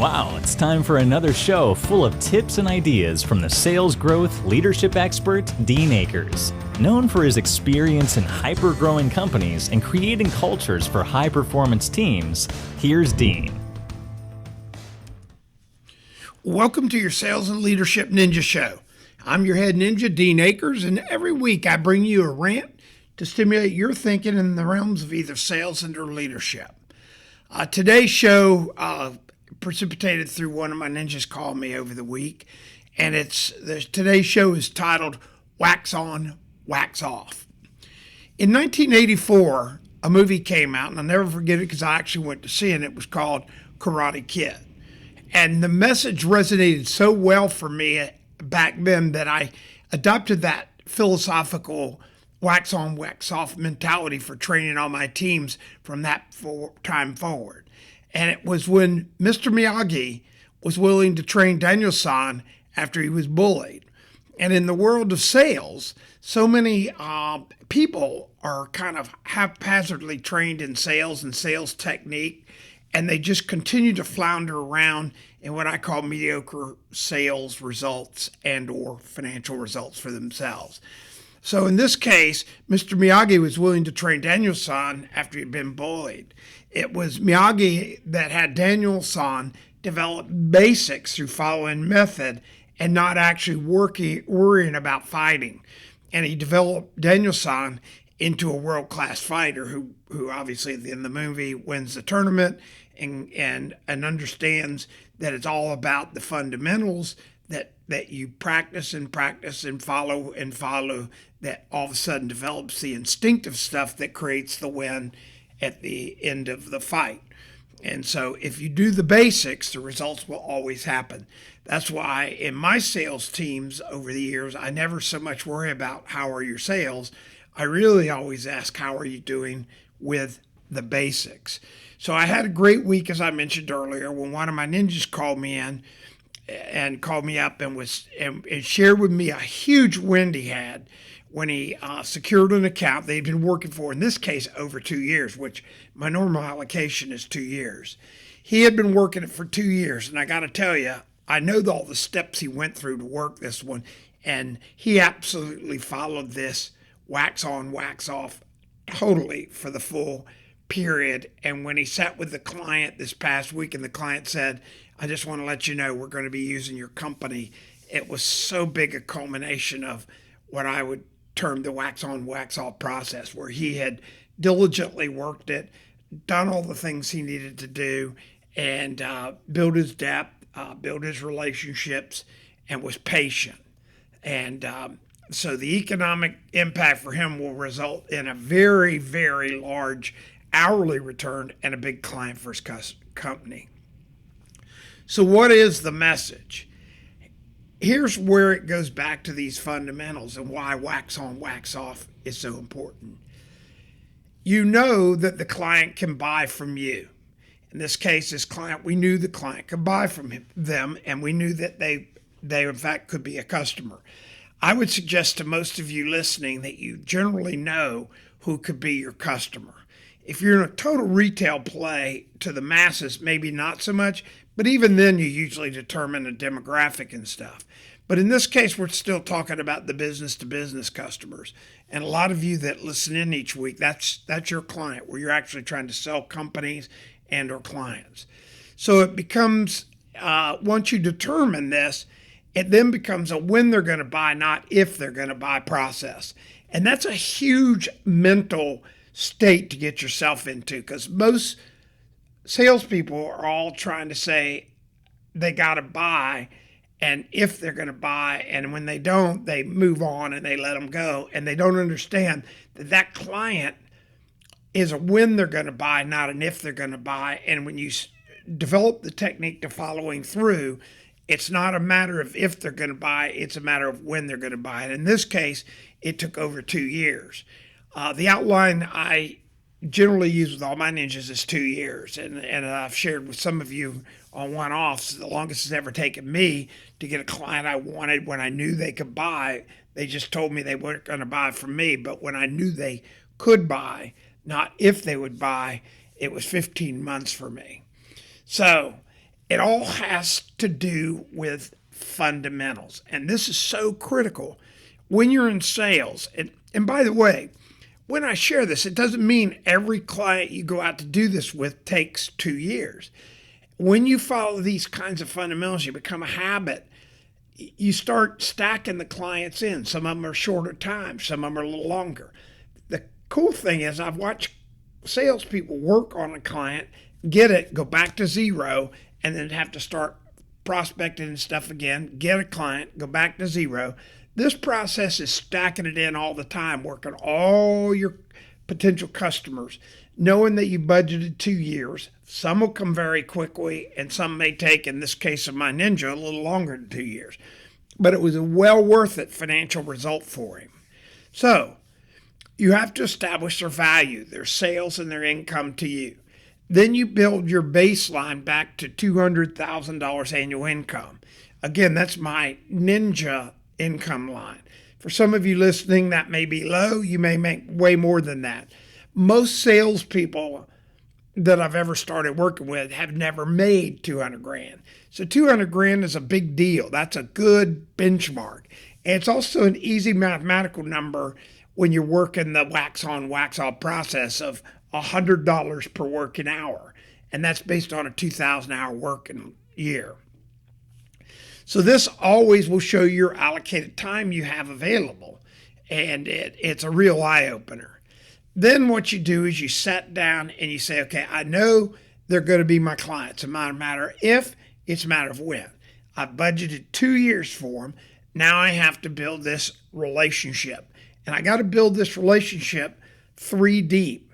Wow, it's time for another show full of tips and ideas from the sales growth leadership expert, Dean Akers. Known for his experience in hyper-growing companies and creating cultures for high-performance teams, here's Dean. Welcome to your Sales and Leadership Ninja Show. I'm your head ninja, Dean Akers, and every week I bring you a rant to stimulate your thinking in the realms of either sales and or leadership. Today's show precipitated through one of my ninjas called me over the week, and today's show is titled Wax On, Wax Off. In 1984, a movie came out, and I'll never forget it because I actually went to see it. It was called Karate Kid. And the message resonated so well for me back then that I adopted that philosophical wax on, wax off mentality for training all my teams from that time forward. And it was when Mr. Miyagi was willing to train Daniel-san after he was bullied. And in the world of sales, so many people are kind of haphazardly trained in sales and sales technique, and they just continue to flounder around in what I call mediocre sales results and or financial results for themselves. So in this case, Mr. Miyagi was willing to train Daniel-san after he'd been bullied. It was Miyagi that had Daniel-san develop basics through following method and not actually worrying about fighting. And he developed Daniel-san into a world-class fighter who obviously in the movie wins the tournament and understands that it's all about the fundamentals that you practice and follow that all of a sudden develops the instinctive stuff that creates the win at the end of the fight. And so if you do the basics, the results will always happen. That's why in my sales teams over the years, I never so much worry about how are your sales. I really always ask, how are you doing with the basics? So I had a great week, as I mentioned earlier, when one of my ninjas called me in and called me up and shared with me a huge win he had when he secured an account they'd been working for, in this case, over 2 years, which my normal allocation is 2 years. He had been working it for 2 years, and I got to tell you, I know all the steps he went through to work this one, and he absolutely followed this wax on, wax off totally for the full period. And when he sat with the client this past week and the client said, I just want to let you know we're going to be using your company, it was so big a culmination of what I would term the wax on, wax off process, where he had diligently worked it, done all the things he needed to do, and build his depth, build his relationships, and was patient. And so the economic impact for him will result in a very, very large hourly return and a big client for his company. So what is the message? Here's where it goes back to these fundamentals and why wax on, wax off is so important. You know that the client can buy from you. In this case, this client, we knew the client could buy from them, and we knew that they in fact could be a customer. I would suggest to most of you listening that you generally know who could be your customer. If you're in a total retail play to the masses, maybe not so much, but even then you usually determine a demographic and stuff. But in this case, we're still talking about the business-to-business customers. And a lot of you that listen in each week, that's your client, where you're actually trying to sell companies and or clients. So it becomes, once you determine this, it then becomes a when they're going to buy, not if they're going to buy process. And that's a huge mental state to get yourself into, because most salespeople are all trying to say they got to buy, and if they're going to buy, and when they don't, they move on and they let them go. And they don't understand that client is a when they're going to buy, not an if they're going to buy. And when you develop the technique to following through, it's not a matter of if they're going to buy, it's a matter of when they're going to buy. And in this case, it took over 2 years. The outline I generally use with all my ninjas is 2 years. And I've shared with some of you on one-offs, the longest it's ever taken me to get a client I wanted when I knew they could buy. They just told me they weren't going to buy from me, but when I knew they could buy, not if they would buy, it was 15 months for me. So It all has to do with fundamentals. And this is so critical when you're in sales. And by the way, when I share this, it doesn't mean every client you go out to do this with takes 2 years. When you follow these kinds of fundamentals, you become a habit. You start stacking the clients in. Some of them are shorter time, some of them are a little longer. The cool thing is I've watched salespeople work on a client, get it, go back to zero, and then have to start prospecting and stuff again, get a client, go back to zero. This process is stacking it in all the time, working all your potential customers, knowing that you budgeted 2 years. Some will come very quickly, and some may take, in this case of my ninja, a little longer than 2 years. But it was a well worth it financial result for him. So you have to establish their value, their sales, and their income to you. Then you build your baseline back to $200,000 annual income. Again, that's my ninja income line. For some of you listening, that may be low. You may make way more than that. Most salespeople that I've ever started working with have never made 200 grand. So 200 grand is a big deal. That's a good benchmark. And it's also an easy mathematical number when you're working the wax on, wax off process of $100 per working hour. And that's based on a 2,000 hour working year. So this always will show your allocated time you have available. And it's a real eye opener. Then what you do is you sit down and you say, okay, I know they're going to be my clients. It's not a matter if, it's a matter of when. I budgeted 2 years for them. Now I have to build this relationship. And I got to build this relationship 3 deep.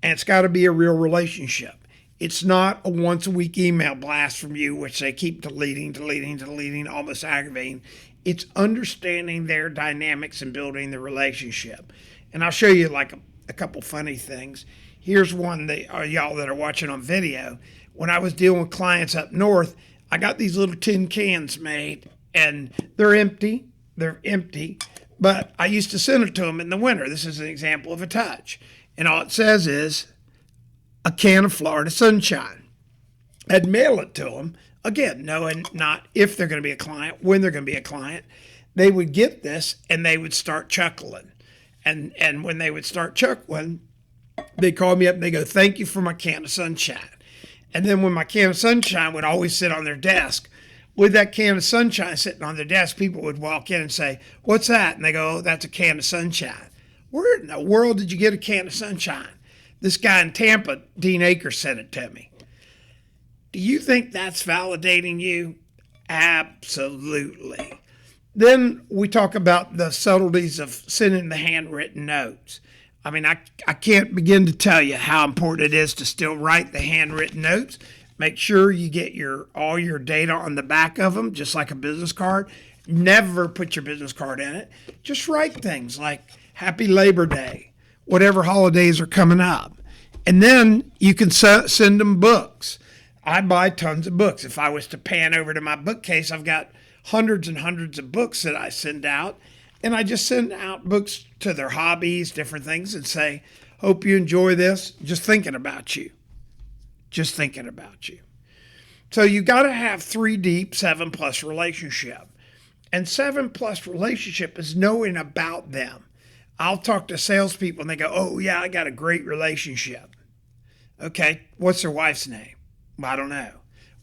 And it's got to be a real relationship. It's not a once a week email blast from you, which they keep deleting, almost aggravating. It's understanding their dynamics and building the relationship. And I'll show you like a couple funny things. Here's one that y'all that are watching on video. When I was dealing with clients up north, I got these little tin cans made, and they're empty. But I used to send it to them in the winter. This is an example of a touch. And all it says is a can of Florida Sunshine. I'd mail it to them, again, knowing not if they're going to be a client, when they're going to be a client. They would get this and they would start chuckling. And when they would start chuckling, they call me up and they go, thank you for my can of sunshine. And then when my can of sunshine would always sit on their desk, with that can of sunshine sitting on their desk, people would walk in and say, what's that? And they go, oh, that's a can of sunshine. Where in the world did you get a can of sunshine? This guy in Tampa, Dean Akers, sent it to me. Do you think that's validating you? Absolutely. Then we talk about the subtleties of sending the handwritten notes. I mean, I can't begin to tell you how important it is to still write the handwritten notes. Make sure you get all your data on the back of them, just like a business card. Never put your business card in it. Just write things like Happy Labor Day, whatever holidays are coming up. And then you can send them books. I buy tons of books. If I was to pan over to my bookcase, I've got hundreds and hundreds of books that I send out. And I just send out books to their hobbies, different things, and say, hope you enjoy this. Just thinking about you. Just thinking about you. So you got to have 3 deep, 7+ relationship. And 7+ relationship is knowing about them. I'll talk to salespeople and they go, oh, yeah, I got a great relationship. Okay, what's their wife's name? Well, I don't know.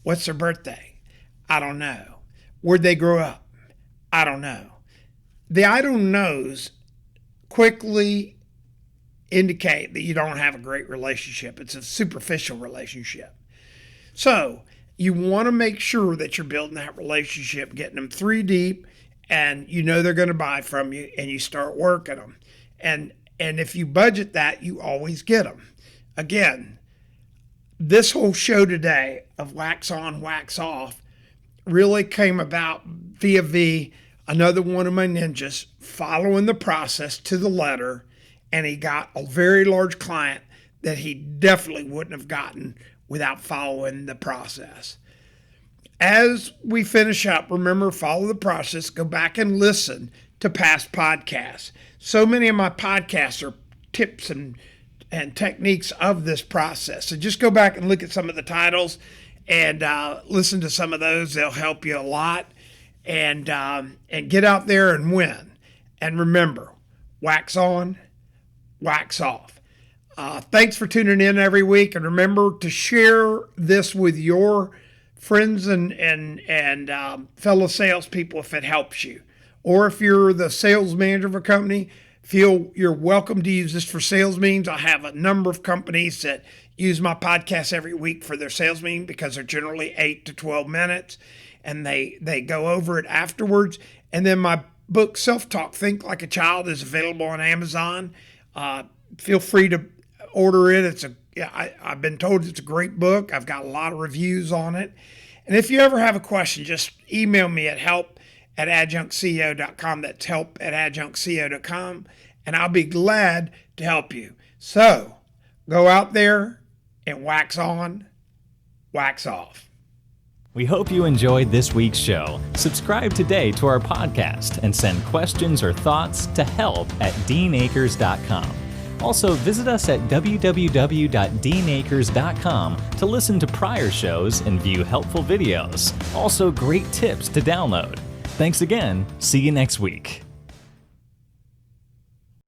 What's their birthday? I don't know. Where'd they grow up? I don't know. The I don't knows quickly indicate that you don't have a great relationship. It's a superficial relationship. So you want to make sure that you're building that relationship, getting them 3 deep, and you know they're going to buy from you, and you start working them. And if you budget that, you always get them. Again, this whole show today of wax on, wax off really came about via another one of my ninjas, following the process to the letter, and he got a very large client that he definitely wouldn't have gotten without following the process. As we finish up, remember, follow the process, go back and listen to past podcasts. So many of my podcasts are tips and techniques of this process. So just go back and look at some of the titles and listen to some of those. They'll help you a lot. And get out there and win. And remember, wax on, wax off. Thanks for tuning in every week, and remember to share this with your friends and fellow salespeople if it helps you. Or if you're the sales manager of a company, feel you're welcome to use this for sales meetings. I have a number of companies that use my podcast every week for their sales meeting because they're generally 8 to 12 minutes, and they go over it afterwards. And then my book, Self-Talk, Think Like a Child, is available on Amazon. Feel free to order it. I've been told it's a great book. I've got a lot of reviews on it. And if you ever have a question, just email me at help@adjunctceo.com. That's help@adjunctceo.com. And I'll be glad to help you. So go out there and wax on, wax off. We hope you enjoyed this week's show. Subscribe today to our podcast and send questions or thoughts to help@deanakers.com. Also, visit us at www.deanakers.com to listen to prior shows and view helpful videos. Also, great tips to download. Thanks again. See you next week.